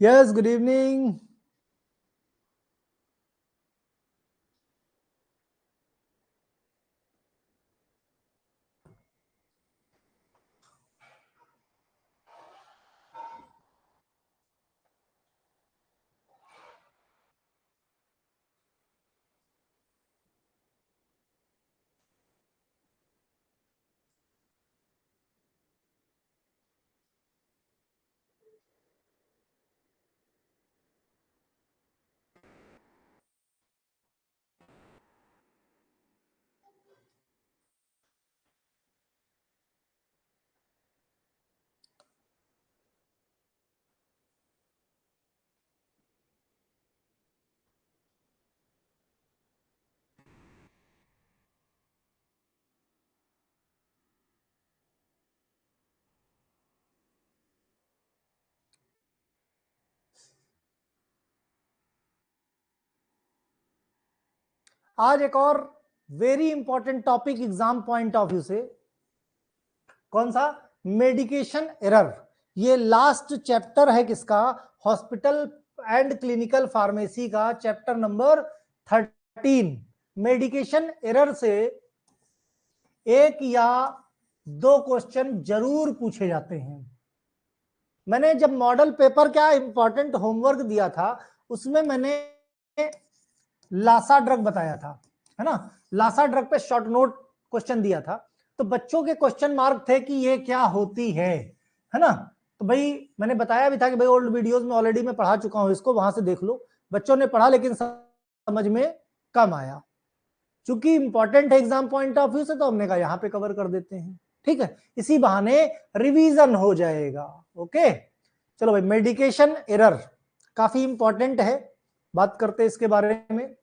Yes, good evening. आज एक और very important topic exam point of view से, कौन सा? Medication error. ये लास्ट चैप्टर है किसका? हॉस्पिटल एंड क्लिनिकल फार्मेसी का चैप्टर नंबर 13। मेडिकेशन एरर से एक या दो क्वेश्चन जरूर पूछे जाते हैं। मैंने जब मॉडल पेपर का इंपॉर्टेंट होमवर्क दिया था उसमें मैंने लासा ड्रग बताया था, है ना? लासा ड्रग पे शॉर्ट नोट क्वेश्चन दिया था, तो बच्चों के क्वेश्चन मार्क थे कि ये क्या होती है ना? तो भाई मैंने बताया भी था कि भाई ओल्ड वीडियोस में ऑलरेडी मैं पढ़ा चुका हूं, इसको वहां से देख लो। बच्चों ने पढ़ा लेकिन समझ में कम आया। चूंकि इंपॉर्टेंट है एग्जाम पॉइंट ऑफ व्यू से, तो हमने कहा यहाँ पे कवर कर देते हैं। ठीक है, इसी बहाने रिवीजन हो जाएगा। ओके, चलो भाई, मेडिकेशन एरर काफी इंपॉर्टेंट है, बात करते हैं इसके बारे में।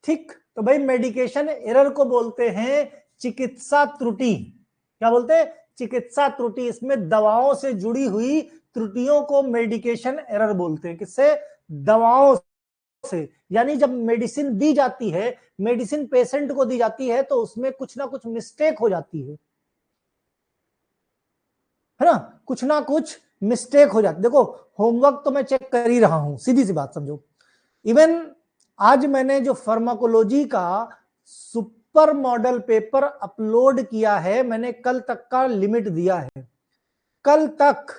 ठीक, तो भाई मेडिकेशन एरर को बोलते हैं चिकित्सा त्रुटि। क्या बोलते हैं? चिकित्सा त्रुटि। इसमें दवाओं से जुड़ी हुई त्रुटियों को मेडिकेशन एरर बोलते हैं। किससे? दवाओं से। यानी जब मेडिसिन दी जाती है, मेडिसिन पेशेंट को दी जाती है, तो उसमें कुछ ना कुछ मिस्टेक हो जाती है ना? कुछ ना कुछ मिस्टेक हो जाती। देखो, होमवर्क तो मैं चेक कर ही रहा हूं, सीधी सी बात समझो। इवन आज मैंने जो फार्माकोलॉजी का सुपर मॉडल पेपर अपलोड किया है, मैंने कल तक का लिमिट दिया है। कल तक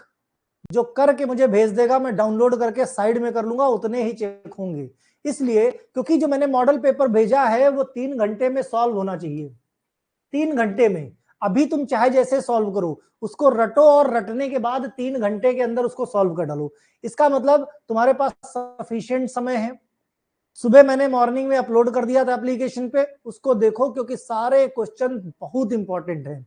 जो करके मुझे भेज देगा, मैं डाउनलोड करके साइड में कर लूंगा, उतने ही चेक होंगे। इसलिए क्योंकि जो मैंने मॉडल पेपर भेजा है वो 3 घंटे में सॉल्व होना चाहिए। 3 घंटे में। अभी तुम चाहे जैसे सॉल्व करो, उसको रटो और रटने के बाद 3 घंटे के अंदर उसको सॉल्व कर डालो। इसका मतलब तुम्हारे पास सफिशिएंट समय है। सुबह मैंने मॉर्निंग में अपलोड कर दिया था एप्लीकेशन पे, उसको देखो क्योंकि सारे क्वेश्चन बहुत इंपॉर्टेंट हैं।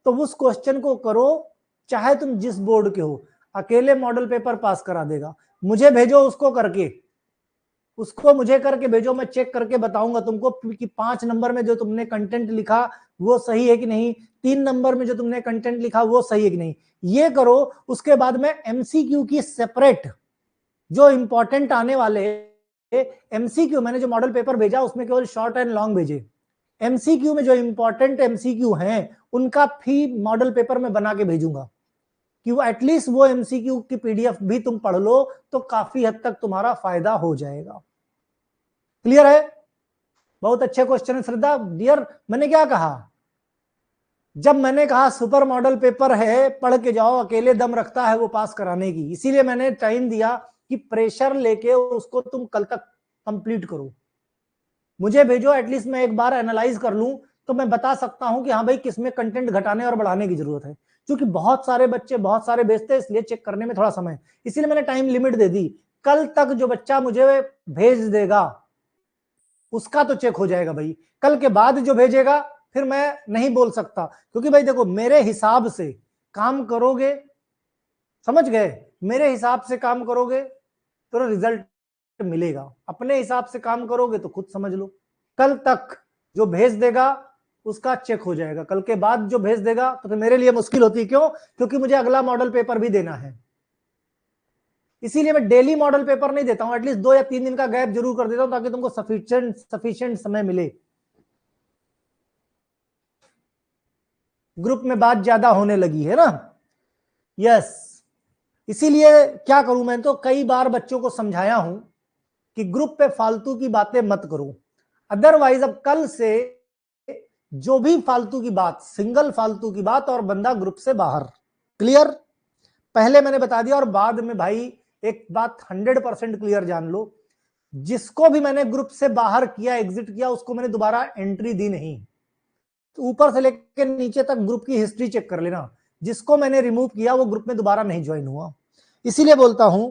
तो उस क्वेश्चन को करो, चाहे तुम जिस बोर्ड के हो। अकेले मॉडल पेपर पास करा देगा। मुझे भेजो उसको करके, उसको मुझे करके भेजो, मैं चेक करके बताऊंगा तुमको कि 5 नंबर में जो तुमने कंटेंट लिखा वो सही है कि नहीं, 3 नंबर में जो तुमने कंटेंट लिखा वो सही है कि नहीं। ये करो, उसके बाद में एमसीक्यू की सेपरेट जो इंपॉर्टेंट आने वाले एमसीक्यू, मैंने जो मॉडल पेपर भेजा उसमें केवल शॉर्ट एंड लॉन्ग भेजे। एमसीक्यू में जो इंपॉर्टेंट एमसीक्यू हैं उनका भी मॉडल पेपर में बना के भेजूंगा, कि वो एटलीस्ट वो एमसीक्यू की पीडीएफ भी तुम पढ़ लो, तो काफी हद तक तुम्हारा फायदा हो जाएगा। क्लियर है? बहुत अच्छे क्वेश्चन है श्रद्धा डियर। मैंने क्या कहा? जब मैंने कहा सुपर मॉडल पेपर है, पढ़ के जाओ, अकेले दम रखता है वो पास कराने की, इसीलिए मैंने टाइम दिया कि प्रेशर लेके उसको तुम कल तक कंप्लीट करो। मुझे भेजो, एटलीस्ट मैं एक बार एनालाइज कर लूं, तो मैं बता सकता हूं कि हाँ भाई किसमें कंटेंट घटाने और बढ़ाने की जरूरत है। क्योंकि बहुत सारे बच्चे बहुत सारे भेजते हैं, इसलिए चेक करने में थोड़ा समय, इसीलिए मैंने टाइम लिमिट दे दी। कल तक जो बच्चा मुझे भेज देगा उसका तो चेक हो जाएगा भाई। कल के बाद जो भेजेगा फिर मैं नहीं बोल सकता, क्योंकि भाई देखो, मेरे हिसाब से काम करोगे, समझ गए? मेरे हिसाब से काम करोगे तो रिजल्ट मिलेगा, अपने हिसाब से काम करोगे तो खुद समझ लो। कल तक जो भेज देगा उसका चेक हो जाएगा, कल के बाद जो भेज देगा तो फिर मेरे लिए मुश्किल होती है। क्यों? क्योंकि मुझे अगला मॉडल पेपर भी देना है। इसीलिए मैं डेली मॉडल पेपर नहीं देता हूं, एटलीस्ट 2 या 3 दिन का गैप जरूर कर देता हूं, ताकि तुमको सफिशिएंट समय मिले। ग्रुप में बात ज्यादा होने लगी है ना? यस, इसीलिए क्या करूं, मैं तो कई बार बच्चों को समझाया हूं कि ग्रुप पे फालतू की बातें मत करो, अदरवाइज अब कल से जो भी फालतू की बात, सिंगल फालतू की बात और बंदा ग्रुप से बाहर। क्लियर? पहले मैंने बता दिया, और बाद में भाई एक बात 100% क्लियर जान लो, जिसको भी मैंने ग्रुप से बाहर किया, एग्जिट किया, उसको मैंने दोबारा एंट्री दी नहीं। तो ऊपर से लेकर नीचे तक ग्रुप की हिस्ट्री चेक कर लेना, जिसको मैंने रिमूव किया वो ग्रुप में दोबारा नहीं ज्वाइन हुआ। इसीलिए बोलता हूं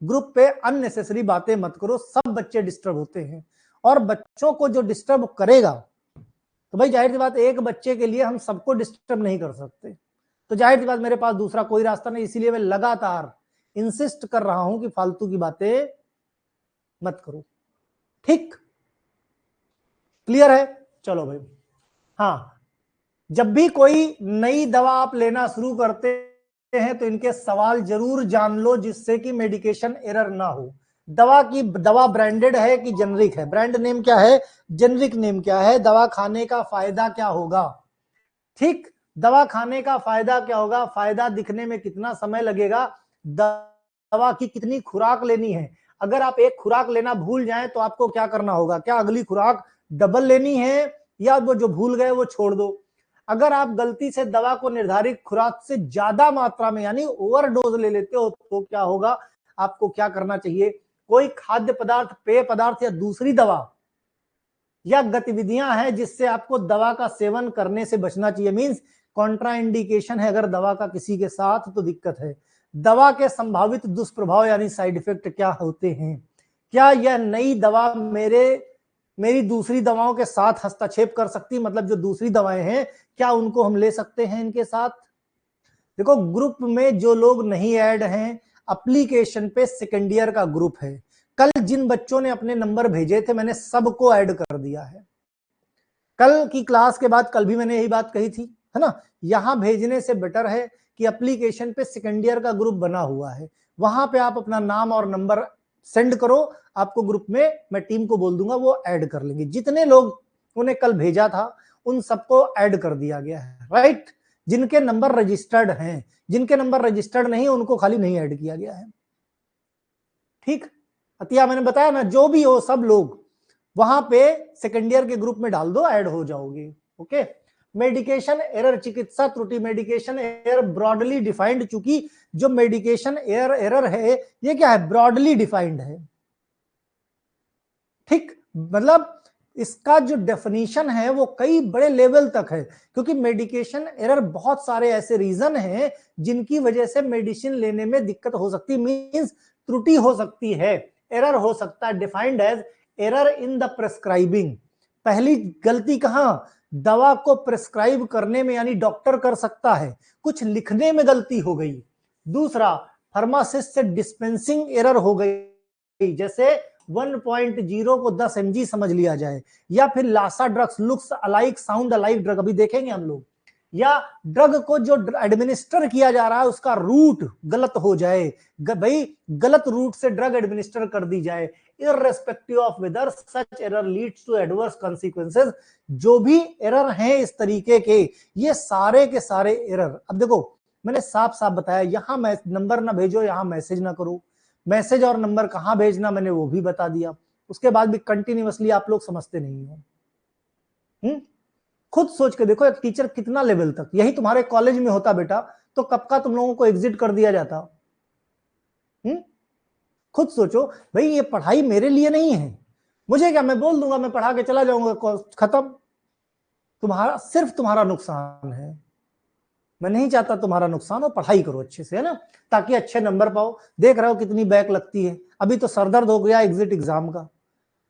ग्रुप पे अननेसेसरी बातें मत करो, सब बच्चे डिस्टर्ब होते हैं, और बच्चों को जो डिस्टर्ब करेगा, तो भाई जाहिर सी बात, एक बच्चे के लिए हम सबको डिस्टर्ब नहीं कर सकते, तो जाहिर सी बात मेरे पास दूसरा कोई रास्ता नहीं। इसीलिए मैं लगातार इंसिस्ट कर रहा हूं कि फालतू की बातें मत करो। ठीक? क्लियर है? चलो भाई। हाँ, जब भी कोई नई दवा आप लेना शुरू करते हैं तो इनके सवाल जरूर जान लो, जिससे कि मेडिकेशन एरर ना हो। दवा ब्रांडेड है कि जेनरिक है? ब्रांड नेम क्या है, जेनरिक नेम क्या है, दवा खाने का फायदा क्या होगा? ठीक, दवा खाने का फायदा क्या होगा, फायदा दिखने में कितना समय लगेगा, दवा की कितनी खुराक लेनी है। अगर आप एक खुराक लेना भूल जाएं तो आपको क्या करना होगा, क्या अगली खुराक डबल लेनी है, या वो जो भूल गए वो छोड़ दो। अगर आप गलती से दवा को निर्धारित खुराक से ज्यादा मात्रा में यानी ओवरडोज ले लेते हो तो क्या होगा, आपको क्या करना चाहिए, कोई खाद्य पदार्थ, पेय पदार्थ या दूसरी दवा या गतिविधियां हैं जिससे आपको दवा का सेवन करने से बचना चाहिए। मींस कॉन्ट्राइंडिकेशन है अगर दवा का किसी के साथ, तो दिक्कत है। दवा के संभावित दुष्प्रभाव यानी साइड इफेक्ट क्या होते हैं, क्या यह नई दवा मेरी दूसरी दवाओं के साथ हस्तक्षेप कर सकती है, मतलब जो दूसरी दवाएं हैं क्या उनको हम ले सकते हैं इनके साथ। देखो, ग्रुप में जो लोग नहीं ऐड हैं, एप्लीकेशन पे सेकेंड ईयर का ग्रुप है। कल जिन बच्चों ने अपने नंबर भेजे थे मैंने सबको ऐड कर दिया है। कल की क्लास के बाद कल भी मैंने यही बात कही थी, है ना। यहां भेजने से बेटर है कि एप्लीकेशन पे सेकेंड ईयर का ग्रुप बना हुआ है, वहां पे आप अपना नाम और नंबर सेंड करो, आपको ग्रुप में मैं टीम को बोल दूंगा, वो ऐड कर लेंगे। जितने लोग उन्हें कल भेजा था उन सबको ऐड कर दिया गया है, राइट। जिनके नंबर रजिस्टर्ड हैं, जिनके नंबर रजिस्टर्ड नहीं उनको खाली नहीं ऐड किया गया है। ठीक, अतिया मैंने बताया ना, जो भी हो सब लोग वहां पे सेकेंड ईयर के ग्रुप में डाल दो, ऐड हो जाओगे। ओके। मेडिकेशन एरर, चिकित्सा त्रुटि, मेडिकेशन एरर ब्रॉडली डिफाइंड, चूंकि जो मेडिकेशन एरर है ये क्या है, ब्रॉडली डिफाइंड है। ठीक, मतलब इसका जो डेफिनेशन है वो कई बड़े लेवल तक है, क्योंकि मेडिकेशन एरर बहुत सारे ऐसे रीजन हैं जिनकी वजह से मेडिसिन लेने में दिक्कत हो सकती है, मींस त्रुटि हो सकती है, एरर हो सकता है। Defined as error in the prescribing. पहली गलती कहां, दवा को प्रेस्क्राइब करने में, यानी डॉक्टर कर सकता है, कुछ लिखने में गलती हो गई। दूसरा, फार्मासिस्ट से डिस्पेंसिंग एरर हो गई, जैसे 1.0 को 10 mg समझ लिया जाए, या फिर LASA drugs looks alike sound alike drug, अभी देखेंगे हम लोग, या ड्रग को जो एडमिनिस्टर किया जा रहा है उसका रूट गलत हो जाए, भाई गलत रूट से ड्रग एडमिनिस्टर कर दी जाए, irrespective of whether such error leads to adverse consequences. जो भी एरर हैं इस तरीके के, ये सारे के सारे एरर, अब देखो मैंने साफ साफ बताया, यहां नंबर ना भेजो, यहां मैसेज ना करो, मैसेज और नंबर कहां भेजना मैंने वो भी बता दिया। उसके बाद भी कंटिन्यूअसली आप लोग समझते नहीं हो। खुद सोच के देखो, एक टीचर कितना लेवल तक, यही तुम्हारे कॉलेज में होता बेटा तो कब का तुम लोगों को एग्जिट कर दिया जाता। खुद सोचो भाई, ये पढ़ाई मेरे लिए नहीं है, मुझे क्या, मैं बोल दूंगा, मैं पढ़ा के चला जाऊंगा, खत्म। तुम्हारा सिर्फ तुम्हारा नुकसान है, मैं नहीं चाहता तुम्हारा नुकसान हो, पढ़ाई करो अच्छे से, है ना, ताकि अच्छे नंबर पाओ। देख रहे हो कितनी बैक लगती है, अभी तो सरदर्द हो गया एग्जिट एग्जाम का।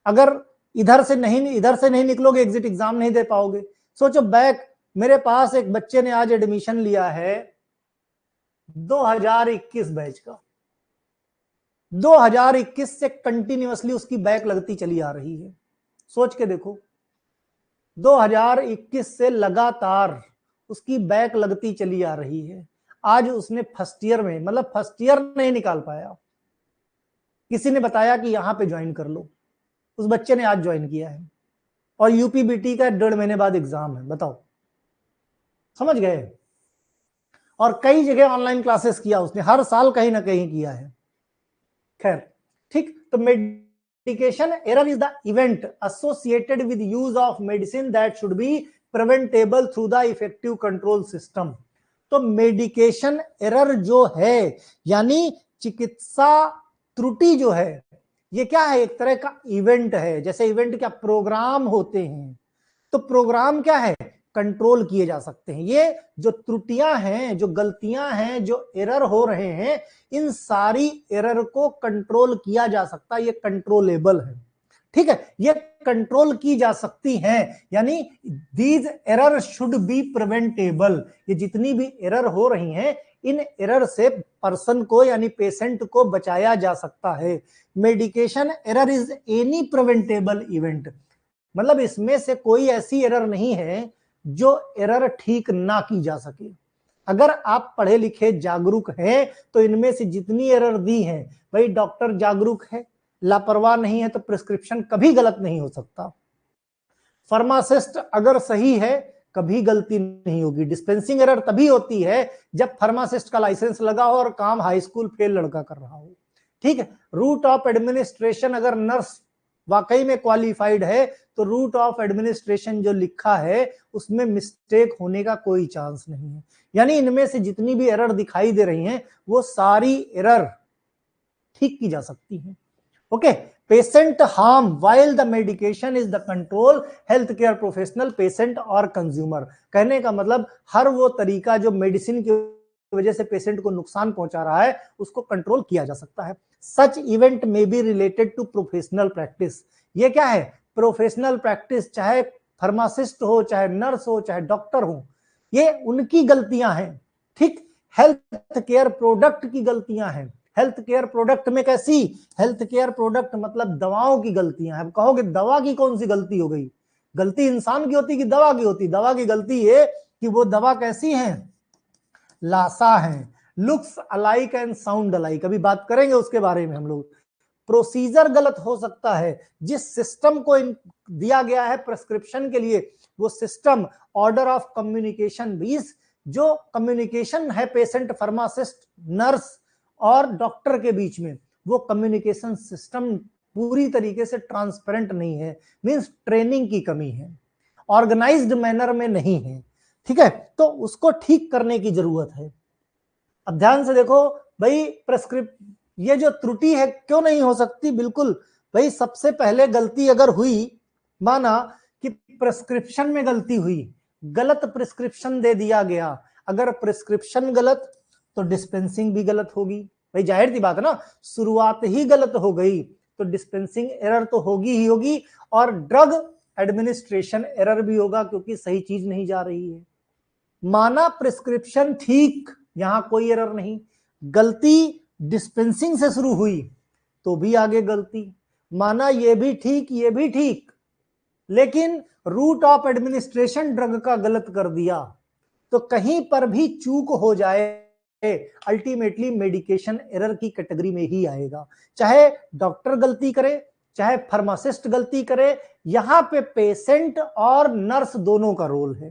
अगर इधर से नहीं निकलोगे, एग्जिट एग्जाम नहीं दे पाओगे। सोचो बैक, मेरे पास एक बच्चे ने आज एडमिशन लिया है 2021 बैच का, 2021 से कंटिन्यूअसली उसकी बैक लगती चली आ रही है। सोच के देखो, 2021 से लगातार उसकी बैक लगती चली आ रही है। आज उसने फर्स्ट ईयर में, मतलब फर्स्ट ईयर नहीं निकाल पाया, किसी ने बताया कि यहां पे ज्वाइन कर लो, उस बच्चे ने आज ज्वाइन किया है, और यूपीबीटी का 1.5 महीने बाद एग्जाम है, बताओ, समझ गए। और कई जगह ऑनलाइन क्लासेस किया उसने, हर साल कहीं ना कहीं किया है। खैर ठीक, तो medication error is the event associated with use of medicine that should be preventable through the effective control system. तो मेडिकेशन एरर जो है, यानी चिकित्सा त्रुटि जो है, ये क्या है, एक तरह का इवेंट है। जैसे इवेंट क्या, प्रोग्राम होते हैं, तो प्रोग्राम क्या है, कंट्रोल किए जा सकते हैं। ये जो त्रुटियां हैं, जो गलतियां हैं, जो एरर हो रहे हैं, इन सारी एरर को कंट्रोल किया जा सकता है, ये कंट्रोलेबल है। ठीक है, ये कंट्रोल की जा सकती हैं, यानी these error should be preventable. ये जितनी भी एरर हो रही हैं, इन एरर से पर्सन को यानी पेशेंट को बचाया जा सकता है। Medication error is any preventable event, मतलब इसमें से कोई ऐसी एरर नहीं है जो एरर ठीक ना की जा सके। अगर आप पढ़े लिखे जागरूक हैं तो इनमें से जितनी एरर दी हैं, भाई डॉक्टर जागरूक है, लापरवाह नहीं है, तो प्रिस्क्रिप्शन कभी गलत नहीं हो सकता। फार्मासिस्ट अगर सही है, कभी गलती नहीं होगी। डिस्पेंसिंग एरर तभी होती है जब फार्मासिस्ट का लाइसेंस लगा हो और काम हाई स्कूल फेल लड़का कर रहा हो। ठीक है, रूट ऑफ एडमिनिस्ट्रेशन, अगर नर्स वाकई में क्वालिफाइड है तो रूट ऑफ एडमिनिस्ट्रेशन जो लिखा है उसमें मिस्टेक होने का कोई चांस नहीं है। यानी इनमें से जितनी भी एरर दिखाई दे रही हैं, वो सारी एरर ठीक की जा सकती है। Okay, patient harm while the medication is the control, health care professional, patient और कंज्यूमर। कहने का मतलब हर वो तरीका जो मेडिसिन की वजह से पेशेंट को नुकसान पहुंचा रहा है, उसको कंट्रोल किया जा सकता है। Such event may be related to professional practice. ये क्या है, प्रोफेशनल प्रैक्टिस, चाहे फार्मासिस्ट हो, चाहे नर्स हो, चाहे डॉक्टर हो, ये उनकी गलतियां हैं। ठीक, हेल्थ केयर प्रोडक्ट की गलतियां हैं। हेल्थ केयर प्रोडक्ट में कैसी, हेल्थ केयर प्रोडक्ट मतलब दवाओं की गलतियां हैं। कहोगे दवा की कौन सी गलती हो गई, गलती इंसान की होती कि दवा की होती? दवा की गलती है कि वो दवा कैसी है, लासा है, looks alike and sound alike. अभी बात करेंगे उसके बारे में हम लोग। प्रोसीजर गलत हो सकता है, जिस सिस्टम को दिया गया है प्रिस्क्रिप्शन के लिए, वो सिस्टम ऑर्डर ऑफ कम्युनिकेशन, बीस जो कम्युनिकेशन है पेशेंट, फार्मासिस्ट, नर्स और डॉक्टर के बीच में, वो कम्युनिकेशन सिस्टम पूरी तरीके से ट्रांसपेरेंट नहीं है, मींस ट्रेनिंग की कमी है, ऑर्गेनाइज्ड मैनर में नहीं है। ठीक है, तो उसको ठीक करने की जरूरत है। अब ध्यान से देखो भाई, प्रेस्क्रिप्ट ये जो त्रुटि है क्यों नहीं हो सकती, बिल्कुल भाई। सबसे पहले गलती अगर हुई, माना कि प्रिस्क्रिप्शन में गलती हुई, गलत प्रिस्क्रिप्शन दे दिया गया, अगर प्रिस्क्रिप्शन गलत तो डिस्पेंसिंग भी गलत होगी। भाई जाहिर सी बात है ना, शुरुआत ही गलत हो गई तो डिस्पेंसिंग एरर तो होगी ही होगी, और ड्रग एडमिनिस्ट्रेशन एरर भी होगा क्योंकि सही चीज नहीं जा रही है। माना प्रिस्क्रिप्शन ठीक, यहां कोई एरर नहीं, गलती डिस्पेंसिंग से शुरू हुई तो भी आगे गलती। माना ये भी ठीक, ये भी ठीक, लेकिन रूट ऑफ एडमिनिस्ट्रेशन ड्रग का गलत कर दिया, तो कहीं पर भी चूक हो जाए, अल्टीमेटली मेडिकेशन एरर की कैटेगरी में ही आएगा। चाहे डॉक्टर गलती करे, चाहे फार्मासिस्ट गलती करे, यहां पे पेशेंट और नर्स दोनों का रोल है।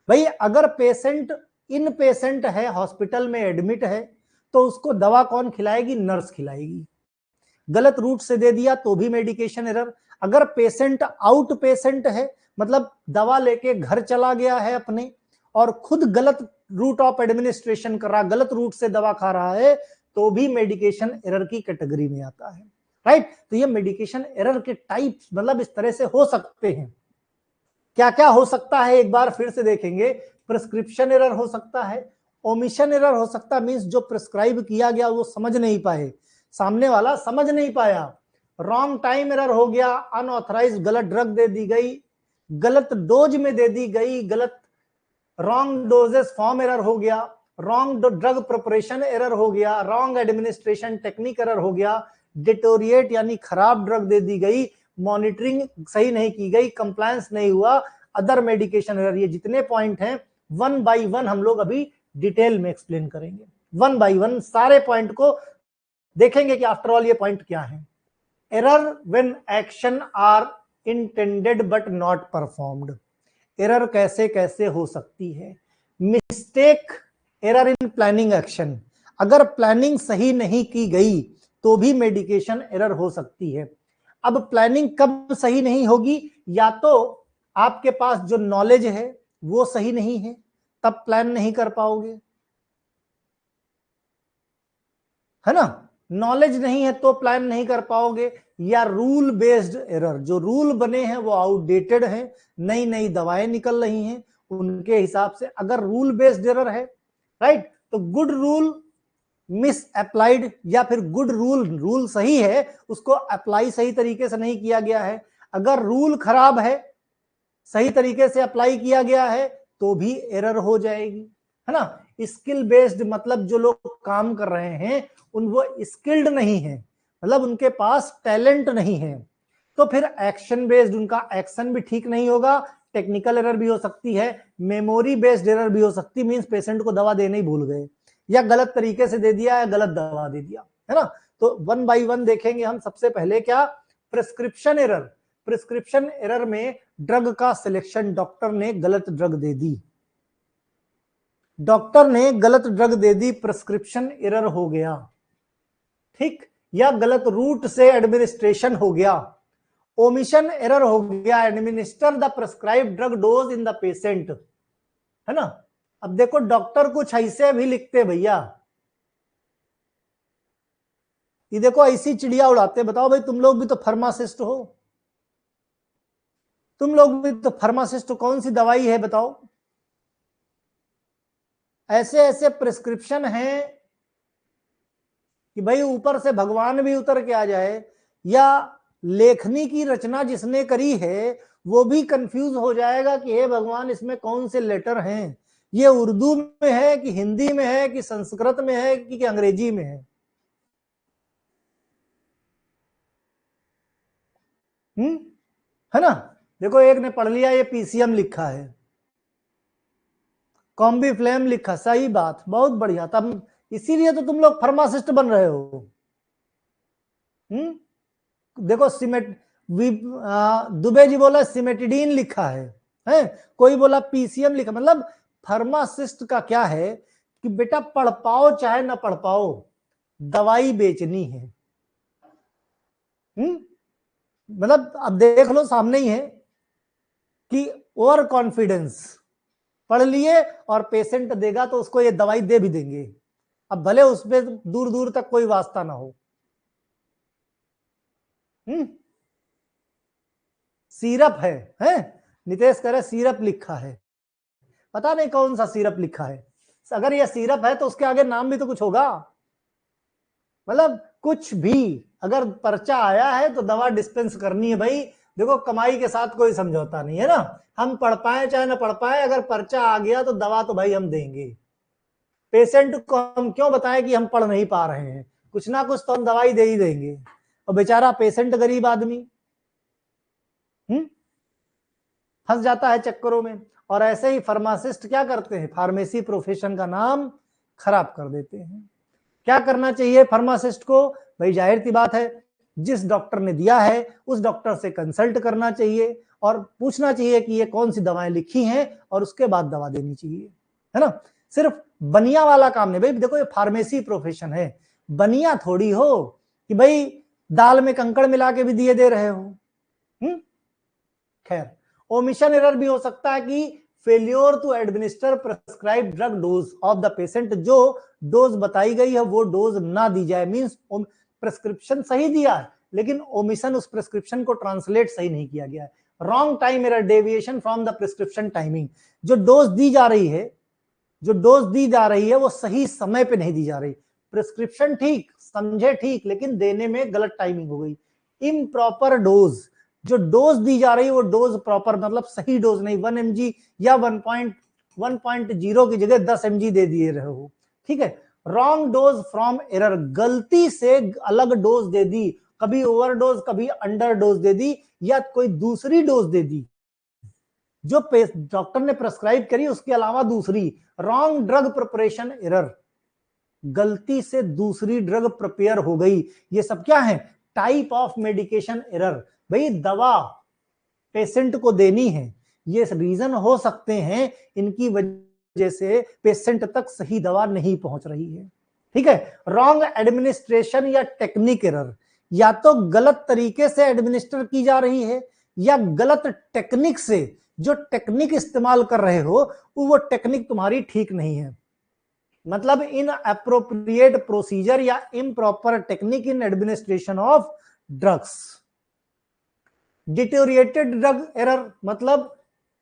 भाई अगर पेशेंट इन पेशेंट है, हॉस्पिटल में एडमिट है, तो उसको दवा कौन खिलाएगी, नर्स खिलाएगी। गलत रूट से दे दिया तो भी मेडिकेशन एरर। अगर पेशेंट आउट पेशेंट है, मतलब दवा लेके घर चला गया है अपने और खुद गलत रूट ऑफ एडमिनिस्ट्रेशन कर रहा, गलत रूट से दवा खा रहा है, तो भी मेडिकेशन एरर की कैटेगरी में आता है। राइट, तो ये मेडिकेशन एरर के टाइप्स मतलब इस तरह से हो सकते हैं। क्या क्या हो सकता है एक बार फिर से देखेंगे। प्रिस्क्रिप्शन एरर हो सकता है, ओमिशन एरर हो सकता है, मींस जो प्रिस्क्राइब किया गया वो समझ नहीं पाए, सामने वाला समझ नहीं पाया। रॉन्ग टाइम एरर हो गया, अनऑथराइज गलत ड्रग दे दी गई, गलत डोज में दे दी गई, गलत रॉन्ग डोजेस फॉर्म एरर हो गया, रॉन्ग ड्रग प्रिपरेशन एरर हो गया, रॉन्ग एडमिनिस्ट्रेशन टेक्निक एरर हो गया, डिटोरिएट यानी खराब ड्रग दे दी गई, मॉनिटरिंग सही नहीं की गई, कंप्लायंस नहीं हुआ, अदर मेडिकेशन एरर। ये जितने पॉइंट हैं वन बाय वन हम लोग अभी डिटेल में एक्सप्लेन करेंगे, वन बाय वन सारे पॉइंट को देखेंगे कि आफ्टर ऑल ये पॉइंट क्या है। Error when action are intended but not performed. Error कैसे कैसे हो सकती है। Mistake error in planning action, अगर प्लानिंग सही नहीं की गई तो भी मेडिकेशन एरर हो सकती है। अब प्लानिंग कब सही नहीं होगी, या तो आपके पास जो नॉलेज है वो सही नहीं है, तब प्लान नहीं कर पाओगे, है ना, नॉलेज नहीं है तो प्लान नहीं कर पाओगे, या रूल बेस्ड एरर, जो रूल बने हैं वो आउटडेटेड हैं, नई नई दवाएं निकल रही हैं उनके हिसाब से। अगर रूल बेस्ड एरर है, राइट, तो गुड रूल मिस अप्लाइड, या फिर गुड रूल सही है उसको अप्लाई सही तरीके से नहीं किया गया है। अगर रूल खराब है, सही तरीके से अप्लाई किया गया है, तो भी एरर हो जाएगी, है ना। स्किल बेस्ड मतलब जो लोग काम कर रहे हैं उन वो स्किल्ड नहीं है, मतलब उनके पास टैलेंट नहीं है, तो फिर एक्शन बेस्ड उनका एक्शन भी ठीक नहीं होगा, टेक्निकल एरर भी हो सकती है, मेमोरी बेस्ड एरर भी हो सकती है, मींस पेशेंट को दवा देने ही भूल गए, या गलत तरीके से दे दिया या गलत दवा दे दिया, है ना। तो वन बाय वन देखेंगे हम। सबसे पहले क्या, प्रिस्क्रिप्शन एरर। प्रिस्क्रिप्शन एरर में ड्रग का सिलेक्शन, डॉक्टर ने गलत ड्रग दे दी, डॉक्टर ने गलत ड्रग दे दी, प्रिस्क्रिप्शन एरर हो गया, ठीक, या गलत रूट से एडमिनिस्ट्रेशन हो गया, ओमिशन एरर हो गया, administer the prescribe drug dose in the patient, है ना। अब देखो डॉक्टर कुछ ऐसे भी लिखते भैया, ये देखो ऐसी चिड़िया उड़ाते, बताओ भाई तुम लोग भी तो फार्मासिस्ट हो, तुम लोग भी तो फार्मासिस्ट हो, कौन सी दवाई है बताओ। ऐसे ऐसे प्रिस्क्रिप्शन हैं कि भाई ऊपर से भगवान भी उतर के आ जाए, या लेखनी की रचना जिसने करी है वो भी कंफ्यूज हो जाएगा कि हे भगवान इसमें कौन से लेटर हैं, ये उर्दू में है कि हिंदी में है कि संस्कृत में है कि अंग्रेजी में है ना। देखो एक ने पढ़ लिया ये पीसीएम लिखा है, कॉम्बी फ्लेम लिखा, सही बात, बहुत बढ़िया, तब इसीलिए तो तुम लोग फार्मासिस्ट बन रहे हो। देखो दुबे जी बोला सिमेटिडीन लिखा है, कोई बोला पीसीएम लिखा, मतलब फार्मासिस्ट का क्या है कि बेटा पढ़ पाओ चाहे ना पढ़ पाओ, दवाई बेचनी है। मतलब अब देख लो सामने ही है कि ओवर कॉन्फिडेंस, पढ़ लिए और पेशेंट देगा तो उसको ये दवाई दे भी देंगे, अब भले उसमें दूर दूर तक कोई वास्ता ना हो। सिरप है नितेश कह रहे सिरप लिखा है, पता नहीं कौन सा सिरप लिखा है, अगर ये सिरप है तो उसके आगे नाम भी तो कुछ होगा, मतलब कुछ भी, अगर पर्चा आया है तो दवा डिस्पेंस करनी है भाई। देखो कमाई के साथ कोई समझौता नहीं है ना, हम पढ़ पाए चाहे ना पढ़ पाए, अगर पर्चा आ गया तो दवा तो भाई हम देंगे। पेशेंट को हम क्यों बताएं कि हम पढ़ नहीं पा रहे हैं, कुछ ना कुछ तो हम दवाई दे ही देंगे, और बेचारा पेशेंट गरीब आदमी फंस जाता है चक्करों में। और ऐसे ही फार्मासिस्ट क्या करते हैं, फार्मेसी प्रोफेशन का नाम खराब कर देते हैं। क्या करना चाहिए फार्मासिस्ट को, भाई जाहिर सी बात है जिस डॉक्टर ने दिया है उस डॉक्टर से कंसल्ट करना चाहिए और पूछना चाहिए कि ये कौन सी दवाएं लिखी हैं, और उसके बाद दवा देनी चाहिए, है ना। सिर्फ बनिया वाला काम नहीं भाई, देखो ये फार्मेसी प्रोफेशन है, बनिया थोड़ी हो कि भाई दाल में कंकड़ मिला के भी दिए दे रहे हो। खैर, ओमिशन एरर भी हो सकता है कि failure to administer prescribe drug dose of the patient, जो डोज बताई गई है वो डोज ना दी जाए, मींस प्रिस्क्रिप्शन सही दिया है लेकिन ओमिशन उस प्रिस्क्रिप्शन को ट्रांसलेट सही नहीं किया गया है, wrong time error, deviation from the prescription timing, जो डोज दी जा रही है, जो डोज दी जा रही है वो सही समय पे नहीं दी जा रही, प्रिस्क्रिप्शन ठीक समझे ठीक लेकिन देने में गलत टाइमिंग हो गई, इम्प्रॉपर डोज, जो डोज दी जा रही है वो डोज प्रॉपर मतलब सही डोज नहीं, 1 mg या 1.0 की जगह 10 mg दे दिए रहे हो, ठीक है। रॉन्ग डोज फ्रॉम एरर, गलती से अलग डोज दे दी, कभी ओवरडोज कभी अंडर डोज दे दी, या कोई दूसरी डोज दे दी जो डॉक्टर ने प्रेस्क्राइब करी उसके अलावा दूसरी, रॉन्ग ड्रग प्रिपरेशन एरर, गलती से दूसरी ड्रग प्रिपेयर हो गई, ये सब क्या है, टाइप ऑफ मेडिकेशन एरर। भाई दवा पेशेंट को देनी है, ये रीजन हो सकते हैं, इनकी वजह वजह से पेशेंट तक सही दवा नहीं पहुंच रही है। ठीक है, रॉन्ग एडमिनिस्ट्रेशन या टेक्निक एरर, या तो गलत तरीके से एडमिनिस्टर की जा रही है या गलत टेक्निक से, जो टेक्निक इस्तेमाल कर रहे हो वो टेक्निक तुम्हारी ठीक नहीं है। मतलब इन अप्रोप्रिएट प्रोसीजर या improper technique in administration of drugs. Deteriorated drug error, मतलब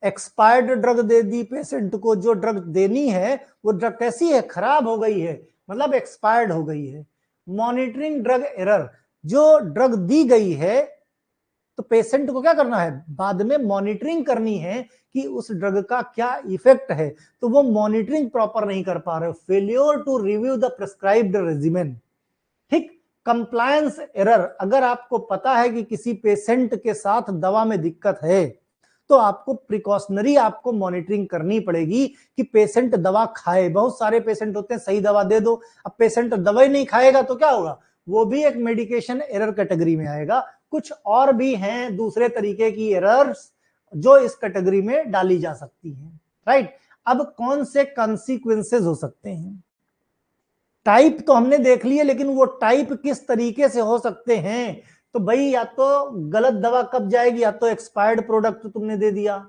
एक्सपायर्ड ड्रग दे दी पेशेंट को, जो ड्रग देनी है वो ड्रग कैसी है, खराब हो गई है, मतलब एक्सपायर्ड हो गई है। मॉनिटरिंग ड्रग एरर, जो ड्रग दी गई है तो पेशेंट को क्या करना है, बाद में मॉनिटरिंग करनी है कि उस ड्रग का क्या इफेक्ट है, तो वो मॉनिटरिंग प्रॉपर नहीं कर पा रहे। Failure to review the prescribed regimen. ठीक, कंप्लायंस एरर, अगर आपको पता है कि किसी पेशेंट के साथ दवा में दिक्कत है तो आपको प्रिकॉशनरी आपको मॉनिटरिंग करनी पड़ेगी कि पेशेंट दवा खाए। बहुत सारे पेशेंट होते हैं सही दवा दे दो, अब पेशेंट दवा ही नहीं खाएगा तो क्या होगा, वो भी एक मेडिकेशन एरर कैटेगरी में आएगा। कुछ और भी हैं दूसरे तरीके की एरर्स जो इस कैटेगरी में डाली जा सकती हैं। राइट, अब कौन से कॉन्सिक्वेंसेस हो सकते हैं, टाइप तो हमने देख लिए, लेकिन वो टाइप किस तरीके से हो सकते हैं, तो भाई या तो गलत दवा कब जाएगी, या तो एक्सपायर्ड प्रोडक्ट तुमने दे दिया,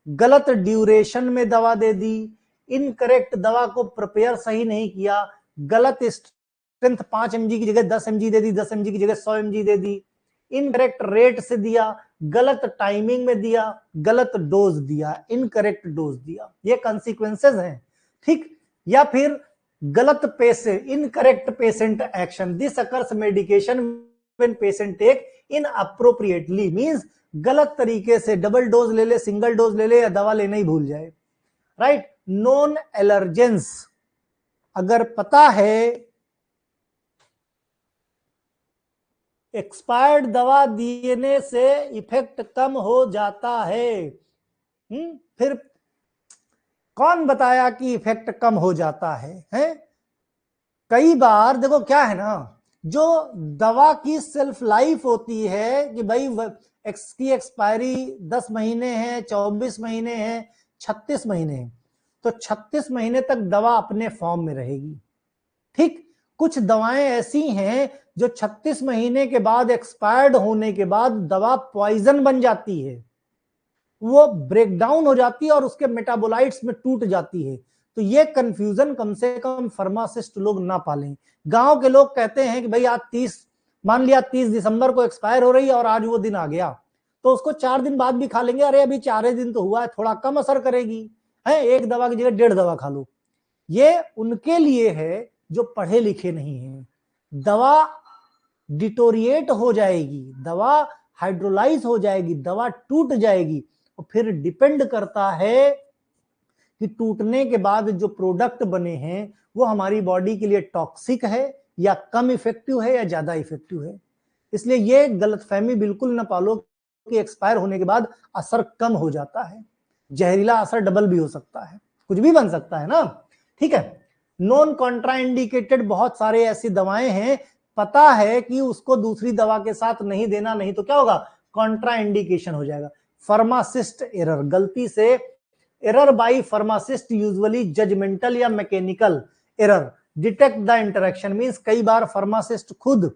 गलत ड्यूरेशन में दवा दे दी, इनकरेक्ट दवा को प्रिपेयर सही नहीं किया, गलत स्ट्रेंथ 5 mg की जगह 10 mg दे दी, 10 mg की जगह 100 mg दे दी, इनकरेक्ट रेट से दिया, गलत टाइमिंग में दिया, गलत डोज दिया, इनकरेक्ट डोज दिया, ये कॉन्सिक्वेंसेस हैं। ठीक, या फिर गलत patient, incorrect patient action, this occurs medication when patient take inappropriately, means गलत तरीके से डबल डोज ले ले, सिंगल डोज ले ले, या दवा लेना ही भूल जाए। राइट, नॉन एलर्जेंस, अगर पता है एक्सपायर्ड दवा देने से इफेक्ट कम हो जाता है, फिर कौन बताया कि इफेक्ट कम हो जाता है? कई बार देखो क्या है ना, जो दवा की सेल्फ लाइफ होती है कि भाई की एक्सपायरी 10 महीने है, 24 महीने है, 36 महीने है, तो 36 महीने तक दवा अपने फॉर्म में रहेगी। ठीक, कुछ दवाएं ऐसी हैं जो 36 महीने के बाद एक्सपायर्ड होने के बाद दवा पॉइजन बन जाती है, वो ब्रेक डाउन हो जाती है और उसके मेटाबोलाइट्स में टूट जाती है। तो ये कंफ्यूजन कम से कम फार्मासिस्ट लोग ना पालें। गांव के लोग कहते हैं कि भाई आज 30, मान लिया 30 दिसंबर को एक्सपायर हो रही है और आज वो दिन आ गया, तो उसको 4 दिन बाद भी खा लेंगे, अरे अभी 4 दिन तो हुआ है, थोड़ा कम असर करेगी, है एक दवा की जगह 1.5 दवा खा लो। ये उनके लिए है जो पढ़े लिखे नहीं है। दवा डिटोरिएट हो जाएगी, दवा हाइड्रोलाइज हो जाएगी, दवा टूट जाएगी, और फिर डिपेंड करता है कि टूटने के बाद जो प्रोडक्ट बने हैं वो हमारी बॉडी के लिए टॉक्सिक है या कम इफेक्टिव है या ज्यादा इफेक्टिव है। इसलिए ये गलतफहमी बिल्कुल ना पालो कि एक्सपायर होने के बाद असर कम हो जाता है, जहरीला असर डबल भी हो सकता है, कुछ भी बन सकता है ना। ठीक है, नॉन कॉन्ट्राइंडिकेटेड, बहुत सारे ऐसी दवाएं हैं पता है कि उसको दूसरी दवा के साथ नहीं देना, नहीं तो क्या होगा, कॉन्ट्राइंडिकेशन हो जाएगा। फार्मासिस्ट एरर, गलती से error by pharmacist, usually judgemental या mechanical error, detect the interaction, means कई बार फार्मासिस्ट खुद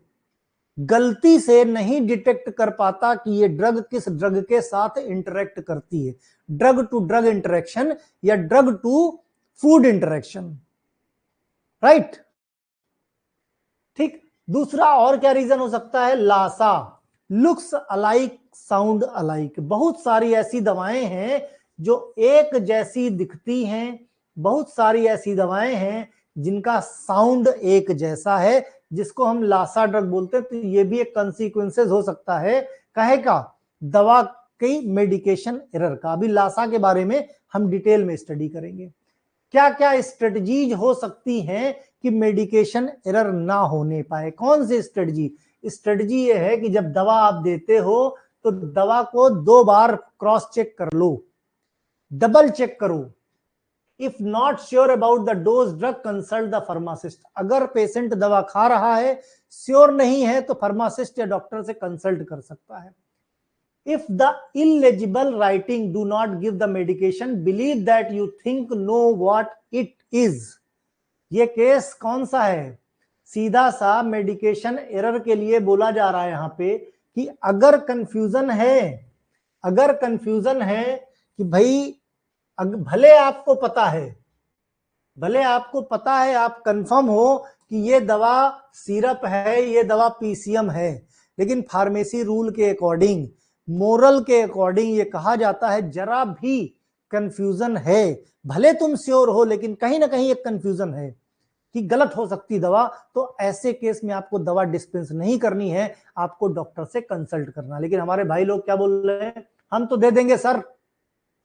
गलती से नहीं डिटेक्ट कर पाता कि ये ड्रग किस ड्रग के साथ इंटरेक्ट करती है, ड्रग टू ड्रग इंटरेक्शन या drug to food interaction. Right, ठीक, दूसरा और क्या रीजन हो सकता है, LASA, looks alike sound alike. बहुत सारी ऐसी दवाएं हैं जो एक जैसी दिखती हैं, बहुत सारी ऐसी दवाएं हैं जिनका साउंड एक जैसा है, जिसको हम लासा ड्रग बोलते हैं। तो ये भी एक कॉन्सिक्वेंसेस हो सकता है कहे का, दवा की मेडिकेशन एरर का। अभी लासा के बारे में हम डिटेल में स्टडी करेंगे। क्या क्या स्ट्रेटजीज हो सकती हैं कि मेडिकेशन एरर ना होने पाए, कौन सी स्ट्रेटजी? स्ट्रेटजी ये है कि जब दवा आप देते हो तो दवा को 2 बार क्रॉस चेक कर लो, डबल चेक करो। If not sure about the dose drug consult the pharmacist. अगर पेशेंट दवा खा रहा है, श्योर नहीं है, तो फार्मासिस्ट या डॉक्टर से कंसल्ट कर सकता है। If the illegible writing do not give the medication, believe that you think know what it is. ये केस कौन सा है? सीधा सा मेडिकेशन एरर के लिए बोला जा रहा है यहां पे कि अगर कंफ्यूजन है कि भाई भले आपको पता है, आप कंफर्म हो कि ये दवा सिरप है, ये दवा पीसीएम है, लेकिन फार्मेसी रूल के अकॉर्डिंग, मोरल के अकॉर्डिंग ये कहा जाता है जरा भी कंफ्यूजन है, भले तुम श्योर हो लेकिन कहीं ना कहीं एक कंफ्यूजन है कि गलत हो सकती दवा, तो ऐसे केस में आपको दवा डिस्पेंस नहीं करनी है, आपको डॉक्टर से कंसल्ट करना। लेकिन हमारे भाई लोग क्या बोल रहे हैं, हम तो दे देंगे सर,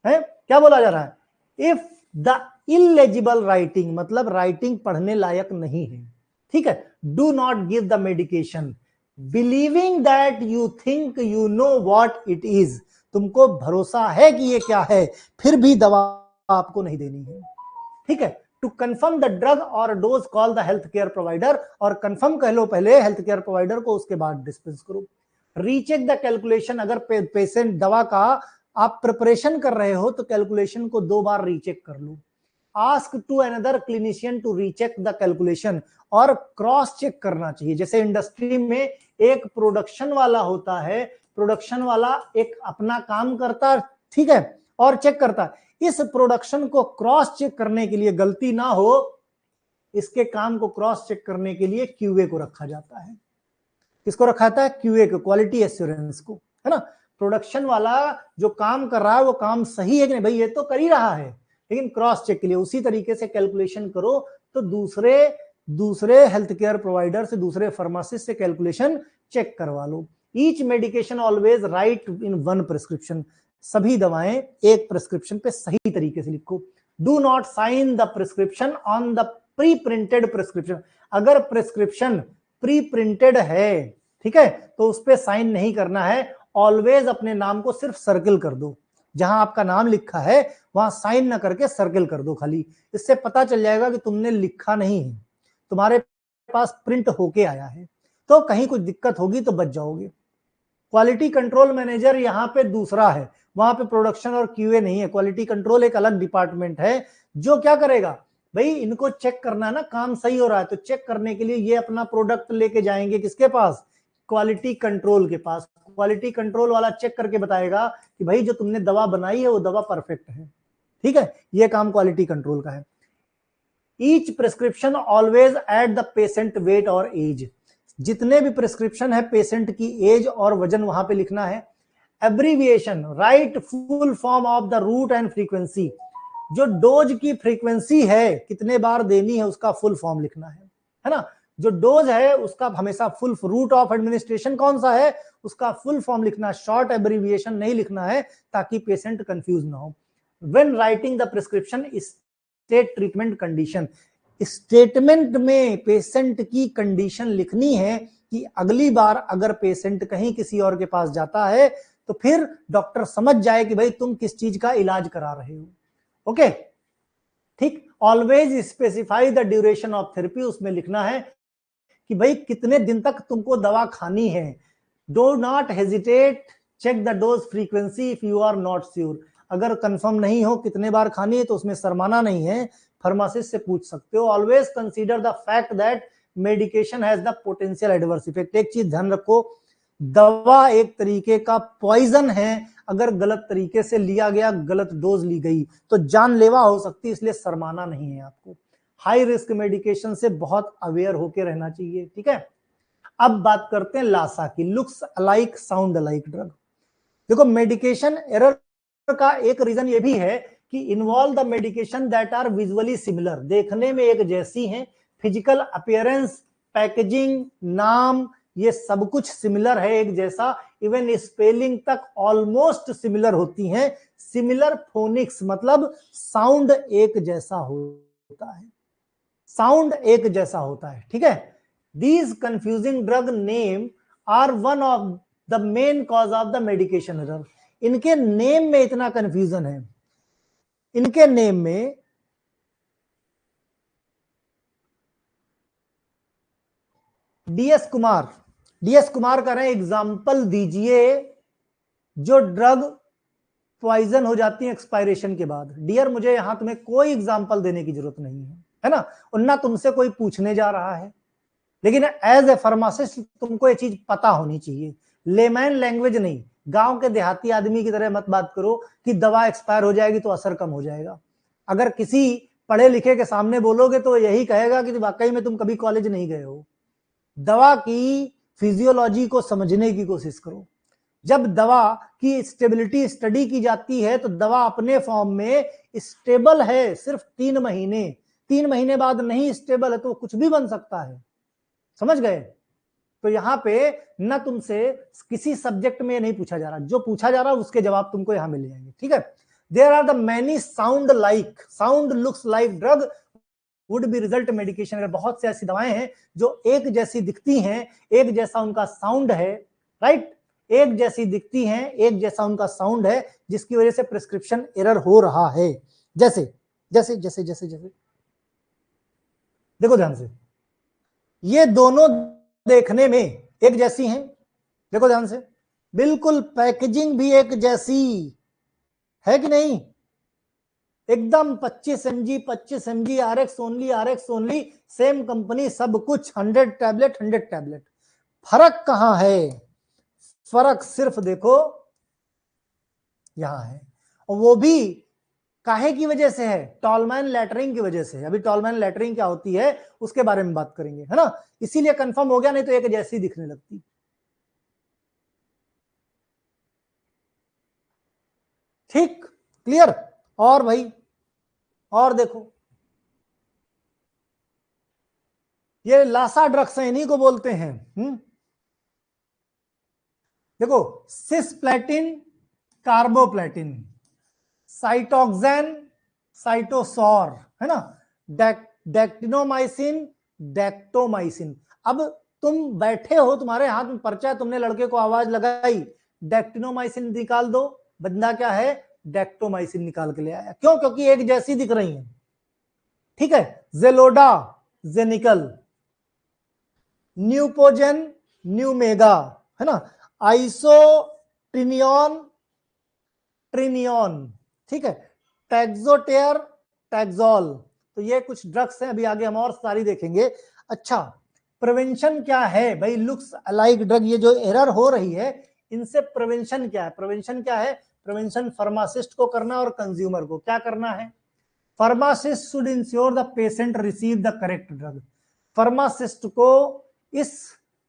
है क्या बोला जा रहा है? इफ द इलेजिबल राइटिंग, मतलब राइटिंग पढ़ने लायक नहीं है, ठीक है, do not give the medication believing that you think you know what it is, तुमको भरोसा है कि ये क्या है, फिर भी दवा आपको नहीं देनी है, ठीक है। टू कंफर्म द ड्रग और dose call the health care provider, और कंफर्म कह लो पहले हेल्थ केयर प्रोवाइडर को, उसके बाद डिस्पेंस करो। रीचेक द कैलकुलेशन, अगर पेशेंट दवा का आप प्रिपरेशन कर रहे हो तो कैलकुलेशन को 2 बार रीचेक कर लो। Ask to another clinician to recheck the calculation, और क्रॉस चेक करना चाहिए। जैसे इंडस्ट्री में एक प्रोडक्शन वाला होता है, प्रोडक्शन वाला एक अपना काम करता है, ठीक है, और चेक करता है, इस प्रोडक्शन को क्रॉस चेक करने के लिए, गलती ना हो, इसके काम को क्रॉस चेक करने के लिए क्यूए को रखा जाता है। किसको रखा जाता है? क्यूए को, क्वालिटी एश्योरेंस को, है ना। प्रोडक्शन वाला जो काम कर रहा है वो काम सही है कि नहीं, भाई ये तो कर ही रहा है, लेकिन क्रॉस चेक के लिए उसी तरीके से कैलकुलेशन करो, तो दूसरे हेल्थ केयर प्रोवाइडर से, दूसरे फार्मासिस्ट से कैलकुलेशन चेक करवा लो। Each medication always write in one prescription, सभी दवाएं एक प्रिस्क्रिप्शन पे सही तरीके से लिखो। Do not sign the prescription on the pre printed prescription, अगर प्रिस्क्रिप्शन प्री प्रिंटेड है, ठीक है, तो उस पर साइन नहीं करना है। ऑलवेज अपने नाम को सिर्फ सर्किल कर दो, जहां आपका नाम लिखा है वहां साइन ना करके सर्किल कर दो खाली, इससे पता चल जाएगा कि तुमने लिखा नहीं है, तुम्हारे पास प्रिंट होके आया है, तो कहीं कुछ दिक्कत होगी तो बच जाओगे। क्वालिटी कंट्रोल मैनेजर यहाँ पे दूसरा है, वहां पे प्रोडक्शन और क्यूए नहीं है, क्वालिटी कंट्रोल एक अलग डिपार्टमेंट है जो क्या करेगा, भाई इनको चेक करना है ना, काम सही हो रहा है, तो चेक करने के लिए ये अपना प्रोडक्ट लेके जाएंगे किसके पास? क्वालिटी कंट्रोल के पास। क्वालिटी कंट्रोल वाला चेक करके बताएगा कि भाई जो तुमने दवा बनाई है वो दवा परफेक्ट है, ठीक है, ये काम क्वालिटी कंट्रोल का है। Each prescription always at the patient weight और एज, जितने भी प्रिस्क्रिप्शन है पेशेंट की एज और वजन वहां पे लिखना है। Abbreviation, write full form of the route and frequency, जो डोज की फ्रीक्वेंसी है, कितने बार देनी है, उसका फुल फॉर्म लिखना है ना। जो डोज है उसका हमेशा फुल, रूट ऑफ एडमिनिस्ट्रेशन कौन सा है उसका फुल फॉर्म लिखना, शॉर्ट एब्रीविएशन नहीं लिखना है ताकि पेशेंट कंफ्यूज ना हो। When writing the prescription, state treatment condition, statement में पेशेंट की कंडीशन लिखनी है कि अगली बार अगर पेशेंट कहीं किसी और के पास जाता है तो फिर डॉक्टर समझ जाए कि भाई तुम किस चीज का इलाज करा रहे हो, ओके, ठीक। Always specify the duration of therapy, उसमें लिखना है कि भाई कितने दिन तक तुमको दवा खानी है। Do not hesitate, check the dose frequency if you are not sure, अगर कंफर्म नहीं हो कितने बार खानी है तो उसमें शर्माना नहीं है, फार्मासिस्ट से पूछ सकते हो। Always consider the fact that medication has the potential adverse effect, एक चीज ध्यान रखो, दवा एक तरीके का पॉइजन है, अगर गलत तरीके से लिया गया, गलत डोज ली गई तो जानलेवा हो सकती है, इसलिए शर्माना नहीं है आपको। हाई रिस्क मेडिकेशन से बहुत अवेयर होकर रहना चाहिए, ठीक है। अब बात करते हैं लासा की, looks alike sound alike drug. देखो मेडिकेशन एरर का एक रीजन ये भी है कि involve the medication that are visually similar, देखने में एक जैसी हैं, फिजिकल अपीयरेंस, पैकेजिंग, नाम, ये सब कुछ सिमिलर है, एक जैसा, इवन स्पेलिंग तक ऑलमोस्ट सिमिलर होती हैं। सिमिलर फोनिक्स मतलब साउंड एक जैसा होता है, साउंड एक जैसा होता है, ठीक है। These confusing drug name are one of the main cause of the medication error, इनके नेम में इतना कंफ्यूजन है, इनके नेम में डीएस कुमार कह रहे हैं एग्जाम्पल दीजिए जो ड्रग पॉइजन हो जाती है एक्सपायरेशन के बाद। डियर, मुझे यहां तुम्हें कोई एग्जांपल देने की जरूरत नहीं है ना, और ना तुमसे कोई पूछने जा रहा है, लेकिन एज ए फार्मासिस्ट तुमको ये चीज पता होनी चाहिए। लेमैन लैंग्वेज नहीं, गांव के देहाती आदमी की तरह मत बात करो कि दवा एक्सपायर हो जाएगी तो असर कम हो जाएगा। अगर किसी पढ़े लिखे के सामने बोलोगे तो यही कहेगा कि वाकई में तुम कभी कॉलेज नहीं गए हो। दवा की फिजियोलॉजी को समझने की कोशिश करो। जब दवा की स्टेबिलिटी स्टडी की जाती है तो दवा अपने फॉर्म में स्टेबल है सिर्फ 3 महीने, 3 महीने बाद नहीं स्टेबल है तो कुछ भी बन सकता है। समझ गए? तो यहां पे न तुमसे किसी सब्जेक्ट में नहीं पूछा जा रहा, जो पूछा जा रहा है उसके जवाब तुमको यहां मिल जाएंगे। ठीक है? There are the many sound looks like drug would be result medication. अगर बहुत से ऐसी दवाएं हैं जो एक जैसी दिखती हैं, एक जैसा उनका साउंड है, राइट, एक जैसी दिखती हैं, एक जैसा उनका साउंड है, जिसकी वजह से प्रिस्क्रिप्शन एरर हो रहा है। जैसे जैसे जैसे जैसे जैसे देखो ध्यान से, ये दोनों देखने में एक जैसी हैं, देखो ध्यान से, बिल्कुल पैकेजिंग भी एक जैसी है कि नहीं, एकदम 25 mg RX only, same company, सब कुछ, 100 टैबलेट। फर्क कहां है? फर्क सिर्फ देखो यहां है, और वो भी काहे की वजह से है? टॉलमैन लैटरिंग की वजह से। अभी टॉलमैन लैटरिंग क्या होती है उसके बारे में बात करेंगे, है ना, इसीलिए कंफर्म हो गया, नहीं तो एक जैसी दिखने लगती। ठीक, क्लियर? और भाई और देखो, ये लासा ड्रग्स है, इन्हीं को बोलते हैं देखो, सिस्प्लेटिन, कार्बोप्लेटिन, साइटोक्सेन, साइटोसॉर, है ना, डेक्टिनोमाइसिन, डेक्टोमाइसिन। अब तुम बैठे हो, तुम्हारे हाथ में पर्चा है, तुमने लड़के को आवाज लगाई, डेक्टिनोमाइसिन निकाल दो, बंदा क्या है, डेक्टोमाइसिन निकाल के ले आया। क्यों? क्योंकि एक जैसी दिख रही है। ठीक है? जेलोडा, जेनिकल, न्यूपोजेन, न्यूमेगा, है ना, आइसोट्रिनियन, ट्रिनियन, ठीक है, टैक्सोटेयर, टैक्सोल। तो ये कुछ ड्रग्स हैं, अभी आगे हम और सारी देखेंगे। अच्छा, प्रिवेंशन क्या है भाई? लुक्स अलाइक ड्रग, ये जो एरर हो रही है, इनसे प्रिवेंशन क्या है? प्रिवेंशन क्या है? प्रिवेंशन फार्मासिस्ट को करना और कंज्यूमर को क्या करना है? Pharmacist should ensure the patient receive the correct drug. Pharmacist को इस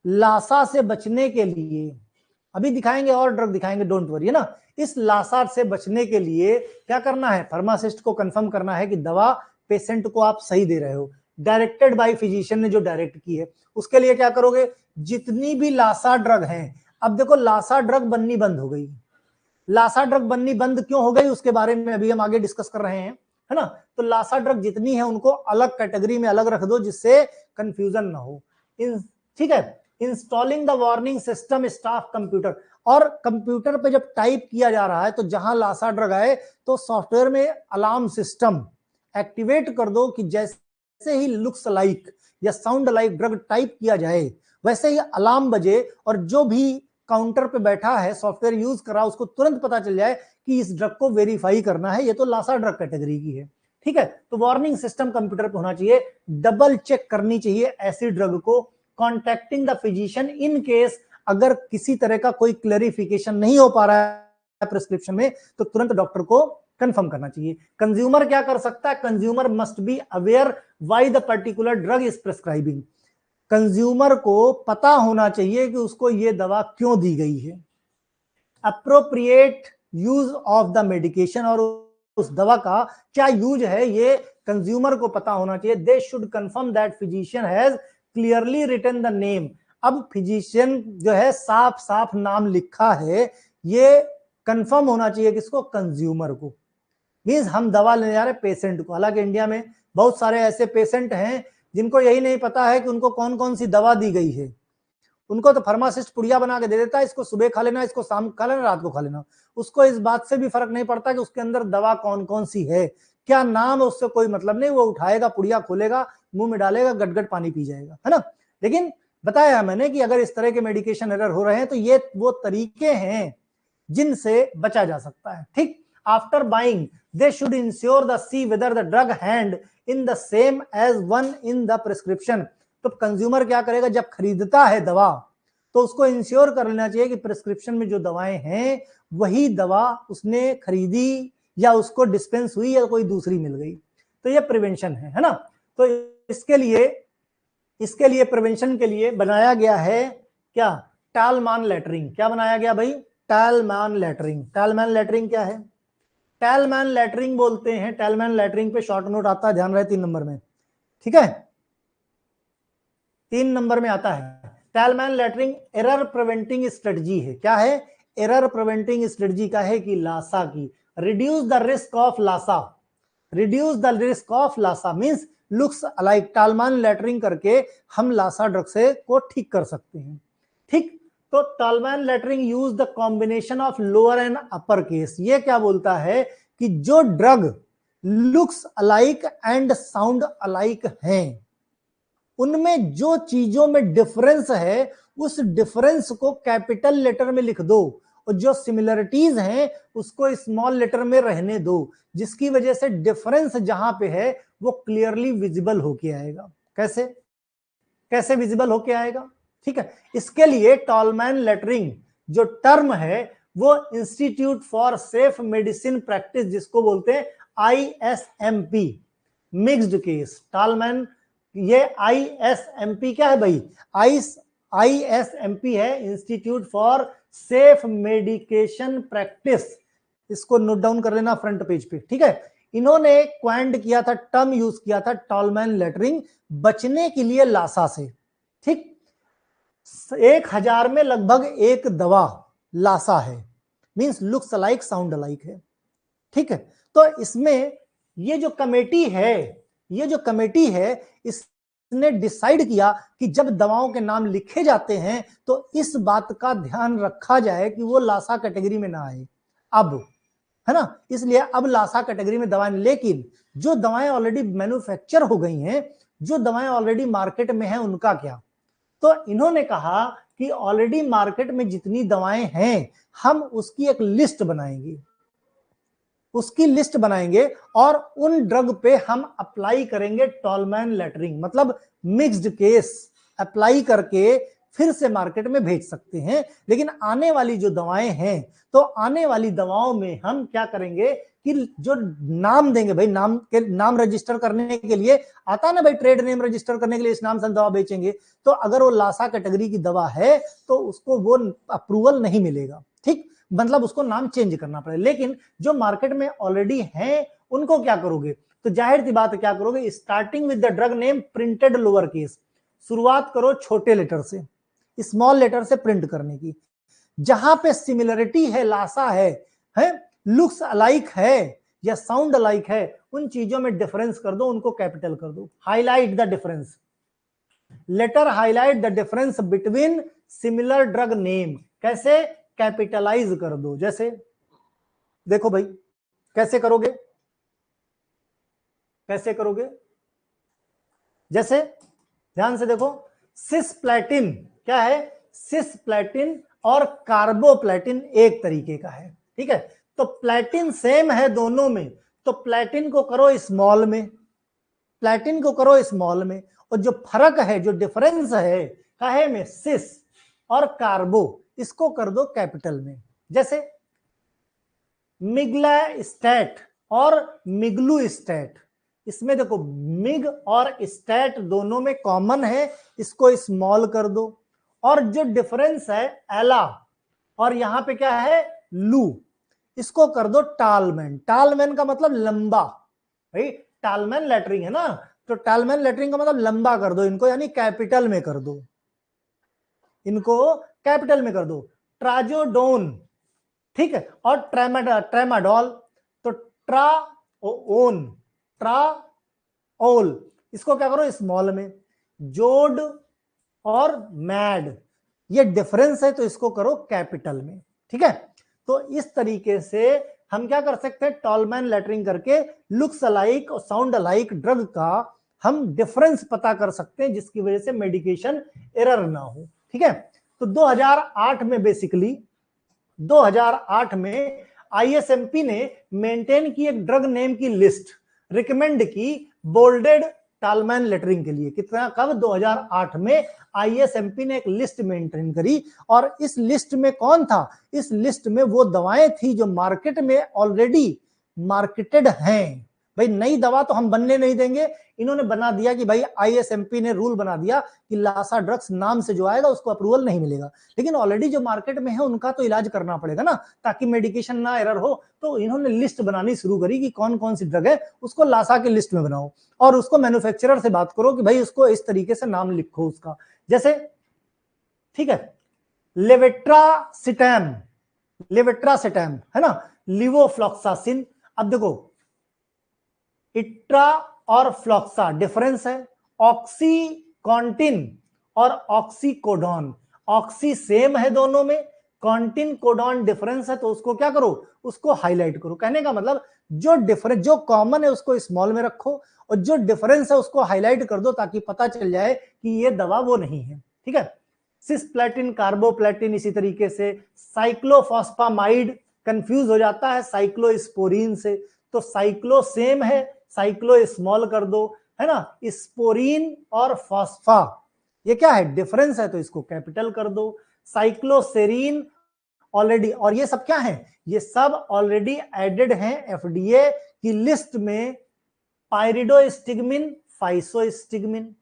लासा से बचने के लिए, अभी दिखाएंगे और ड्रग दिखाएंगे, डोंट वरी, है ना, इस लासा से बचने के लिए क्या करना है? फार्मासिस्ट को कंफर्म करना है कि दवा पेशेंट को आप सही दे रहे हो, डायरेक्टेड बाय फिजिशियन ने जो डायरेक्ट की है। उसके लिए क्या करोगे? जितनी भी लासा ड्रग हैं, अब देखो लासा ड्रग बननी बंद हो गई। लासा ड्रग बननी बंद क्यों हो गई उसके बारे में अभी हम आगे डिस्कस कर रहे हैं, है ना। तो लासा ड्रग जितनी है उनको अलग कैटेगरी में अलग रख दो, जिससे कंफ्यूजन ना हो। ठीक है? Installing the warning system staff computer, और कंप्यूटर पे जब टाइप किया जा रहा है तो जहां लासा ड्रग आए तो सॉफ्टवेयर में अलार्म सिस्टम एक्टिवेट कर दो कि जैसे ही लुक्स लाइक या साउंड लाइक ड्रग टाइप किया जाए वैसे ही अलार्म बजे, और जो भी काउंटर पे बैठा है सॉफ्टवेयर यूज कर रहा है उसको तुरंत पता चल जाए कि इस ड्रग को वेरीफाई करना है, ये तो लासा ड्रग कैटेगरी की है। ठीक है? तो वार्निंग सिस्टम कंप्यूटर पे होना चाहिए, डबल चेक करनी चाहिए ऐसी ड्रग को, contacting the physician in case अगर किसी तरह का कोई क्लैरिफिकेशन नहीं हो पा रहा है प्रिस्क्रिप्शन में तो तुरंत डॉक्टर को कंफर्म करना चाहिए। कंज्यूमर क्या कर सकता है? Consumer must be aware why the particular drug is prescribing. Consumer को पता होना चाहिए कि उसको ये दवा क्यों दी गई है। Appropriate use of the medication, और उस दवा का क्या यूज है ये कंज्यूमर को पता होना चाहिए। They should confirm that physician has clearly written the name. अब फिजिशियन जो है साफ साफ नाम लिखा है, ये कंफर्म होना चाहिए किसको? कंज्यूमर को। मींस हम दवा लेने जा रहे हैं पेशेंट को। हालांकि इंडिया में बहुत सारे ऐसे पेशेंट हैं जिनको यही नहीं पता है कि उनको कौन कौन सी दवा दी गई है। उनको तो फार्मासिस्ट पुड़िया बना के दे देता है, इसको सुबह खा लेना, इसको शाम खा लेना, रात को खा लेना। उसको इस बात से भी फर्क नहीं पड़ता कि उसके अंदर दवा कौन कौन सी है, क्या नाम है, उससे कोई मतलब नहीं। वो उठाएगा, पुड़िया खोलेगा, मुंह में डालेगा, गटगट पानी पी जाएगा, है ना। लेकिन बताया मैंने कि अगर इस तरह के मेडिकेशन एरर हो रहे हैं तो ये वो तरीके हैं जिनसे बचा जा सकता है। ठीक, after buying they should ensure the see whether the drug hand in the same as one in the prescription. तो कंज्यूमर क्या करेगा, जब खरीदता है दवा तो उसको इंश्योर कर लेना चाहिए कि प्रिस्क्रिप्शन में जो दवाएं हैं वही दवा उसने खरीदी या उसको डिस्पेंस हुई या कोई दूसरी मिल गई। तो ये प्रिवेंशन है ना। तो इसके लिए प्रिवेंशन के लिए बनाया गया है क्या, टॉलमान लेटरिंग। क्या बनाया गया भाई, टॉलमान लेटरिंग। टॉलमान लेटरिंग क्या है, टॉलमान लेटरिंग बोलते हैं, टॉलमान लेटरिंग पे शॉर्ट नोट आता है, ध्यान रहे 3 नंबर में, ठीक है, 3 नंबर में आता है। टॉलमान लेटरिंग एरर प्रिवेंटिंग स्ट्रेटजी है। क्या है, एरर प्रिवेंटिंग स्ट्रेटजी का है कि लासा की, reduce the risk of LASA, reduce the risk of LASA means looks alike. Tall man lettering करके हम लासा ड्रग से को ठीक कर सकते हैं। ठीक, तो tall man lettering use the combination of lower and upper case. ये क्या बोलता है कि जो drug looks alike and sound alike हैं, उनमें जो चीजों में डिफरेंस है उस डिफरेंस को कैपिटल लेटर में लिख दो और जो सिमिलरिटीज हैं उसको स्मॉल लेटर में रहने दो, जिसकी वजह से डिफरेंस जहां पे है वो क्लियरली विजिबल होके आएगा। कैसे कैसे विजिबल होके आएगा, ठीक है। इसके लिए टॉलमैन लेटरिंग जो टर्म है वो institute for safe medicine practice, जिसको बोलते हैं ISMP, मिक्स्ड केस। टॉलमैन, ये ISMP क्या है भाई, ISMP है institute for safe medication practice. इसको नोट डाउन कर लेना फ्रंट पेज पे, ठीक है। इन्होंने क्वाइंड किया था, टर्म यूज किया था टॉलमैन लेटरिंग, बचने के लिए लासा से। ठीक, 1000 में लगभग एक दवा लासा है, means looks alike sound alike है, ठीक है। तो इसमें ये जो कमेटी है इसने डिसाइड किया कि जब दवाओं के नाम लिखे जाते हैं तो इस बात का ध्यान रखा जाए कि वो लासा कैटेगरी में ना आए, अब, है ना। इसलिए अब लासा कैटेगरी में दवाएं, लेकिन जो दवाएं ऑलरेडी मैन्युफैक्चर हो गई हैं, जो दवाएं ऑलरेडी मार्केट में हैं, उनका क्या। तो इन्होंने कहा कि ऑलरेडी मार्केट में जितनी दवाएं हैं हम उसकी एक लिस्ट बनाएंगे, और उन ड्रग पे हम अप्लाई करेंगे टॉलमैन लेटरिंग, मतलब मिक्स्ड केस अप्लाई करके फिर से मार्केट में भेज सकते हैं। लेकिन आने वाली जो दवाएं हैं, तो आने वाली दवाओं में हम क्या करेंगे कि जो नाम देंगे भाई, नाम रजिस्टर करने के लिए आता है ना भाई, ट्रेड नेम रजिस्टर करने के लिए इस नाम से दवा बेचेंगे, तो अगर वो लासा कैटेगरी की दवा है तो उसको वो अप्रूवल नहीं मिलेगा, ठीक, मतलब उसको नाम चेंज करना पड़ेगा। लेकिन जो मार्केट में ऑलरेडी हैं उनको क्या करोगे, तो जाहिर सी बात है क्या करोगे, starting with the drug name printed lower case, शुरुआत करो छोटे लेटर से, स्मॉल लेटर से प्रिंट करने की। जहां पे सिमिलरिटी है, लासा है, लुक्स अलाइक है या साउंड अलाइक है, उन चीजों में डिफरेंस कर दो, उनको कैपिटल कर दो। Highlight the difference, letter highlight the difference between similar drug name. कैसे, कैपिटलाइज कर दो। जैसे देखो भाई, कैसे करोगे, जैसे ध्यान से देखो, सिस्प्लैटिन क्या है, सिस्प्लैटिन और कार्बोप्लैटिन एक तरीके का है, ठीक है। तो प्लैटिन सेम है दोनों में, तो प्लैटिन को करो स्मॉल में, और जो फर्क है, जो डिफरेंस है काहे में, सिस और कार्बो, इसको कर दो कैपिटल में। जैसे मिग्लास्टेट और मिग्लूस्टेट, इसमें देखो मिग और स्टेट दोनों में कॉमन है, इसको स्मॉल कर दो। और जो डिफरेंस है एला और यहां पे क्या है लू, इसको कर दो टालमैन। टालमैन का मतलब लंबा, भाई टालमैन लेटरिंग है ना, तो टालमैन लेटरिंग का मतलब लंबा कर दो इनको, यानी कैपिटल में कर दो, इनको कैपिटल में कर दो। ट्राजोडोन, ठीक है, और ट्रेमाडोल, तो ट्राओल, इसको क्या करो स्मॉल में। जोड और मैड, ये डिफरेंस है तो इसको करो कैपिटल में, ठीक है। तो इस तरीके से हम क्या कर सकते हैं, टॉलमैन लेटरिंग करके लुक्स अलाइक और साउंड अलाइक ड्रग का हम डिफरेंस पता कर सकते हैं, जिसकी वजह से मेडिकेशन एरर ना हो, ठीक है। तो 2008 में बेसिकली 2008 में आईएसएमपी ने मेंटेन की एक ड्रग नेम की लिस्ट, रिकमेंड की बोल्डेड टालमैन लेटरिंग के लिए। कितना, कब? 2008 में आईएसएमपी ने एक लिस्ट मेंटेन करी, और इस लिस्ट में कौन था? इस लिस्ट में वो दवाएं थी जो मार्केट में ऑलरेडी मार्केटेड हैं। भाई नई दवा तो हम बनने नहीं देंगे, इन्होंने बना दिया कि भाई आईएसएमपी ने रूल बना दिया कि लासा ड्रग्स नाम से जो आएगा उसको अप्रूवल नहीं मिलेगा, लेकिन ऑलरेडी जो मार्केट में है उनका तो इलाज करना पड़ेगा ना, ताकि मेडिकेशन ना एरर हो। तो इन्होंने लिस्ट बनानी शुरू करी कि कौन कौन सी ड्रग है, उसको लासा की लिस्ट में बनाओ, और उसको मैन्युफैक्चरर से बात करो कि भाई उसको इस तरीके से नाम लिखो उसका। जैसे, ठीक है, लेवेट्रासिटैम है ना, लिवोफ्लॉक्सासिन। अब देखो, इट्रा और फ्लॉक्सा डिफरेंस है, ऑक्सीकॉन्टिन और ऑक्सीकोडॉन, ऑक्सी सेम है दोनों में, कॉन्टिन कोडॉन डिफरेंस है, तो उसको क्या करो, उसको हाईलाइट करो। कहने का मतलब जो डिफरेंस, जो कॉमन है उसको स्मॉल में रखो, और जो डिफरेंस है उसको हाईलाइट कर दो, ताकि पता चल जाए कि ये दवा वो नहीं है। ठीक है, सिस्प्लेटिन, कार्बोप्लेटिन, इसी तरीके से साइक्लोफॉस्फामाइड कंफ्यूज हो जाता है साइक्लोस्पोरिन से, तो साइक्लो सेम है, साइक्लो स्मॉल कर दो, है ना। स्पोरीन और फॉस्फा ये क्या है, डिफरेंस है, तो इसको कैपिटल कर दो। साइक्लोसेरीन ऑलरेडी, और ये सब क्या है, ये सब ऑलरेडी एडेड हैं एफडीए की लिस्ट में। पायरिडोस्टिग्मिन, फाइसोस्टिग्मिन,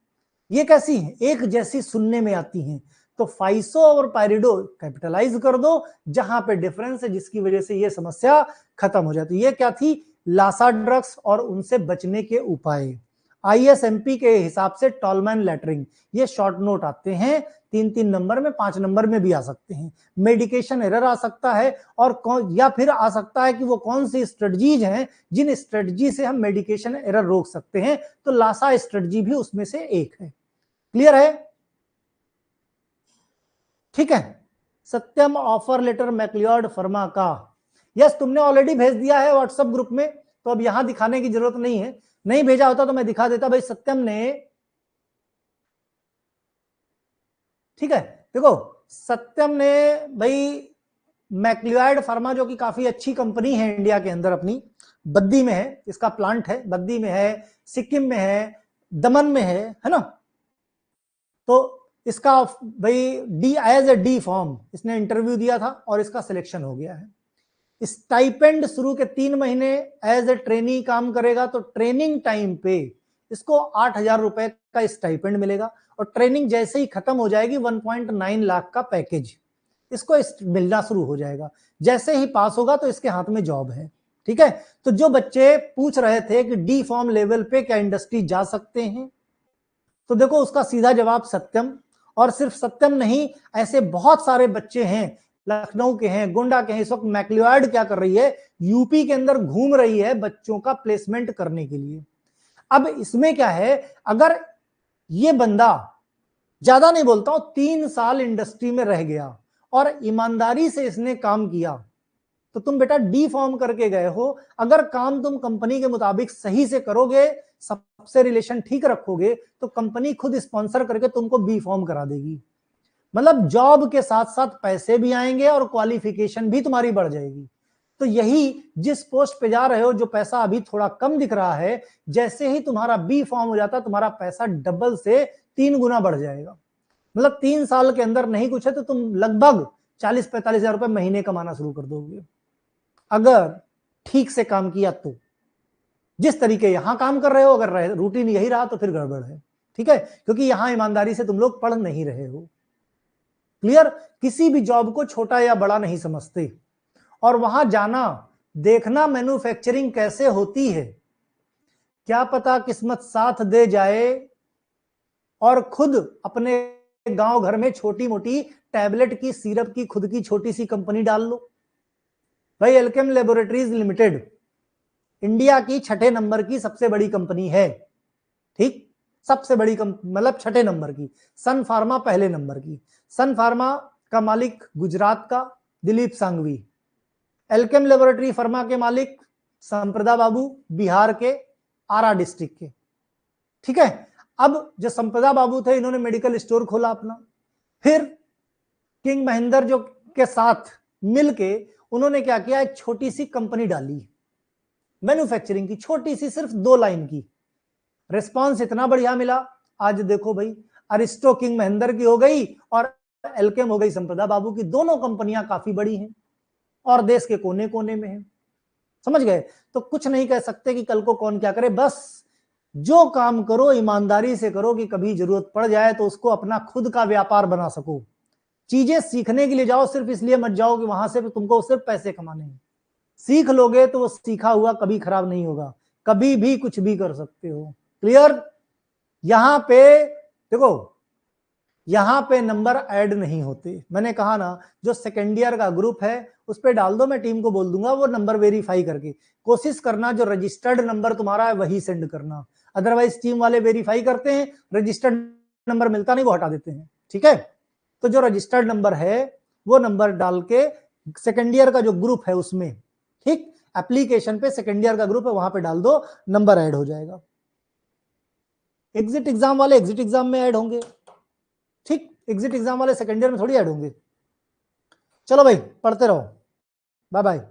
ये कैसी है, एक जैसी सुनने में आती हैं, तो फाइसो और पायरिडो कैपिटलाइज कर दो, जहां पे डिफरेंस है, जिसकी वजह से ये समस्या खत्म हो जाती है। ये क्या थी, लासा ड्रग्स और उनसे बचने के उपाय। आईएसएमपी के हिसाब से टॉलमैन लेटरिंग, ये शॉर्ट नोट आते हैं 3-3 नंबर में, 5 नंबर में भी आ सकते हैं। मेडिकेशन एरर आ सकता है, और कौन, या फिर आ सकता है कि वो कौन सी स्ट्रेटजीज हैं जिन स्ट्रेटजी से हम मेडिकेशन एरर रोक सकते हैं, तो लासा स्ट्रेटजी भी उसमें से एक है। क्लियर है? ठीक है, सत्यम ऑफर लेटर मैक्लियोड फर्मा का, यस तुमने ऑलरेडी भेज दिया है व्हाट्सएप ग्रुप में, तो अब यहां दिखाने की जरूरत नहीं है, नहीं भेजा होता तो मैं दिखा देता। भाई सत्यम ने, ठीक है, देखो सत्यम ने भाई मैक्लियोड फार्मा, जो कि काफी अच्छी कंपनी है इंडिया के अंदर, अपनी बद्दी में है, इसका प्लांट है, बद्दी में है, सिक्किम में है, दमन में है ना। तो इसका भाई डी एज ए डी फॉर्म इसने इंटरव्यू दिया था और इसका सिलेक्शन हो गया है। स्टाइपेंड शुरू के 3 महीने एज ए ट्रेनी काम करेगा, तो ट्रेनिंग टाइम पे इसको 8,000 रुपए का स्टाइपेंड मिलेगा, और ट्रेनिंग जैसे ही खत्म हो जाएगी 1.9 लाख का पैकेज इसको मिलना शुरू हो जाएगा। जैसे ही पास होगा तो इसके हाथ में जॉब है। ठीक है, तो जो बच्चे पूछ रहे थे कि डी फॉर्म लेवल पे क्या इंडस्ट्री जा सकते हैं, तो देखो उसका सीधा जवाब सत्यम। और सिर्फ सत्यम नहीं, ऐसे बहुत सारे बच्चे हैं, लखनऊ के हैं, गोंडा के हैं। इस वक्त मैक्लियोड क्या कर रही है, यूपी के अंदर घूम रही है बच्चों का प्लेसमेंट करने के लिए। अब इसमें क्या है, अगर ये बंदा, ज्यादा नहीं बोलता हूं, 3 साल इंडस्ट्री में रह गया और ईमानदारी से इसने काम किया, तो तुम बेटा डी फॉर्म करके गए हो, अगर काम तुम कंपनी के मुताबिक सही से करोगे, सबसे रिलेशन ठीक रखोगे, तो कंपनी खुद स्पॉन्सर करके तुमको बी फॉर्म करा देगी। मतलब जॉब के साथ साथ पैसे भी आएंगे और क्वालिफिकेशन भी तुम्हारी बढ़ जाएगी। तो यही, जिस पोस्ट पे जा रहे हो, जो पैसा अभी थोड़ा कम दिख रहा है, जैसे ही तुम्हारा बी फॉर्म हो जाता, तुम्हारा पैसा डबल से 3 गुना बढ़ जाएगा। मतलब 3 साल के अंदर नहीं कुछ है तो तुम लगभग 40-45 हजार रुपए महीने कमाना शुरू कर दोगे, अगर ठीक से काम किया तो। जिस तरीके यहां काम कर रहे हो, अगर रूटीन यही रहा तो फिर गड़बड़ है। ठीक है, क्योंकि यहां ईमानदारी से तुम लोग पढ़ नहीं रहे हो। क्लियर? किसी भी जॉब को छोटा या बड़ा नहीं समझते, और वहां जाना, देखना मैन्युफैक्चरिंग कैसे होती है, क्या पता किस्मत साथ दे जाए और खुद अपने गांव घर में छोटी मोटी टैबलेट की, सिरप की खुद की छोटी सी कंपनी डाल लो। भाई एल्केम लेबोरेटरीज लिमिटेड इंडिया की 6ठे नंबर की सबसे बड़ी कंपनी है। ठीक, सबसे बड़ी मतलब 6ठे नंबर की। सन फार्मा पहले नंबर की। सन फार्मा का मालिक गुजरात का दिलीप सांघवी, एल्केम लेबोरेटरी फार्मा के मालिक संप्रदा बाबू बिहार के आरा डिस्ट्रिक्ट के। ठीक है, अब जो संप्रदा बाबू थे, इन्होंने मेडिकल स्टोर खोला अपना, फिर किंग महेंद्र जो के साथ मिलके उन्होंने क्या किया, एक छोटी सी कंपनी डाली मैन्युफैक्चरिंग की, छोटी सी, सिर्फ 2 लाइन की। रिस्पांस इतना बढ़िया मिला, आज देखो भाई अरिस्टो किंग महेंद्र की हो गई और एल्केम हो गई संप्रदा बाबू की, दोनों कंपनियां काफी बड़ी हैं और देश के कोने कोने में हैं। समझ गए? तो कुछ नहीं कह सकते कि कल को कौन क्या करे, बस जो काम करो ईमानदारी से करो कि कभी जरूरत पड़ जाए तो उसको अपना खुद का व्यापार बना सको। चीजें सीखने के लिए जाओ, सिर्फ इसलिए मत जाओ कि वहां से तुमको सिर्फ पैसे कमाने हैं। सीख लोगे तो वो सीखा हुआ कभी खराब नहीं होगा, कभी भी कुछ भी कर सकते हो। क्लियर? यहां पे देखो, यहां पे नंबर ऐड नहीं होते। मैंने कहा ना, जो सेकेंड ईयर का ग्रुप है उस पे डाल दो, मैं टीम को बोल दूंगा वो नंबर वेरीफाई करके। कोशिश करना जो रजिस्टर्ड नंबर तुम्हारा है वही सेंड करना, अदरवाइज टीम वाले वेरीफाई करते हैं, रजिस्टर्ड नंबर मिलता नहीं वो हटा देते हैं। ठीक है? तो जो रजिस्टर्ड नंबर है वो नंबर डाल के सेकेंड ईयर का जो ग्रुप है उसमें, ठीक, एप्लीकेशन पे सेकेंड ईयर का ग्रुप है वहां पे डाल दो, नंबर ऐड हो जाएगा। एग्जिट एग्जाम वाले एग्जिट एग्जाम में ऐड होंगे, ठीक, एग्जिट एग्जाम वाले सेकेंड ईयर में थोड़ी ऐड होंगे। चलो भाई पढ़ते रहो, बाय बाय।